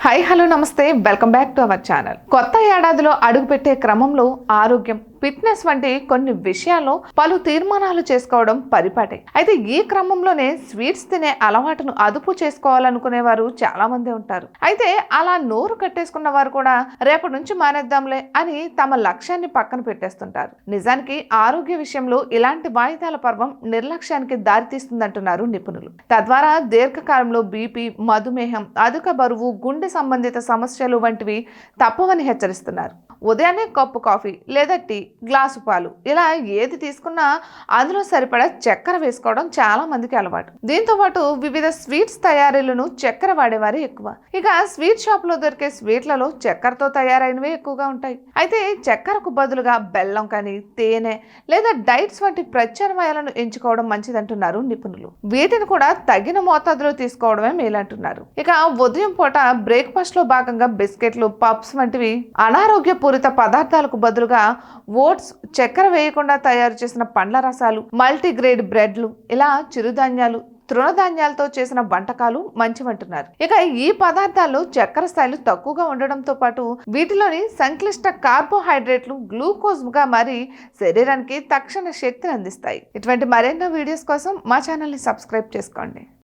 Hi hello నమస్తే welcome back to our channel. కొత్త ఏడాదిలో అడుగుపెట్టే క్రమంలో ఆరోగ్యం, ఫిట్నెస్ వంటి కొన్ని విషయాల్లో పలు తీర్మానాలు చేసుకోవడం పరిపాటే. అయితే ఈ క్రమంలోనే స్వీట్స్ తినే అలవాటును అదుపు చేసుకోవాలనుకునే వారు చాలా మంది ఉంటారు. అయితే అలా నోరు కట్టేసుకున్న వారు కూడా రేపటి నుంచి మానేద్దాంలే అని తమ లక్ష్యాన్ని పక్కన పెట్టేస్తుంటారు. నిజానికి ఆరోగ్య విషయంలో ఇలాంటి వాయిదాల పర్వం నిర్లక్ష్యానికి దారితీస్తుందంటున్నారు నిపుణులు. తద్వారా దీర్ఘకాలంలో బీపీ, మధుమేహం, అధిక బరువు, గుండె సంబంధిత సమస్యలు వంటివి తప్పవని హెచ్చరిస్తున్నారు. ఉదయాన్నే కప్పు కాఫీ లేదా టీ, గ్లాసు పాలు ఇలా ఏది తీసుకున్నా అందులో సరిపడా చక్కెర వేసుకోవడం చాలా మందికి అలవాటు. దీంతో పాటు వివిధ స్వీట్స్ తయారీలను చక్కెర వాడేవారే ఎక్కువ. ఇక స్వీట్ షాప్ లో దొరికే స్వీట్లలో చక్కెరతో తయారైనవే ఎక్కువగా ఉంటాయి. అయితే చక్కెరకు బదులుగా బెల్లం కానీ, తేనె లేదా డైట్స్ వంటి ప్రత్యామ్నాయాలను ఎంచుకోవడం మంచిదంటున్నారు నిపుణులు. వీటిని కూడా తగిన మోతాదులో తీసుకోవడమే మేలంటున్నారు. ఇక ఉదయం పూట బ్రేక్ఫాస్ట్ లో భాగంగా బిస్కెట్లు, పప్స్ వంటివి అనారోగ్య పదార్థాలకు బదులుగా ఓట్స్, చక్కెర వేయకుండా తయారు చేసిన పండ్ల రసాలు, మల్టీగ్రేడ్ బ్రెడ్లు, ఇలా చిరుధాన్యాలు, తృణధాన్యాలతో చేసిన వంటకాలు మంచివంటున్నారు. ఇక ఈ పదార్థాల్లో చక్కెర స్థాయిలు తక్కువగా ఉండడంతో పాటు వీటిలోని సంక్లిష్ట కార్బోహైడ్రేట్లు గ్లూకోజ్ గా మారి శరీరానికి తక్షణ శక్తిని అందిస్తాయి. ఇటువంటి మరెన్నో వీడియోస్ కోసం మా ఛానల్ ని సబ్స్క్రైబ్ చేసుకోండి.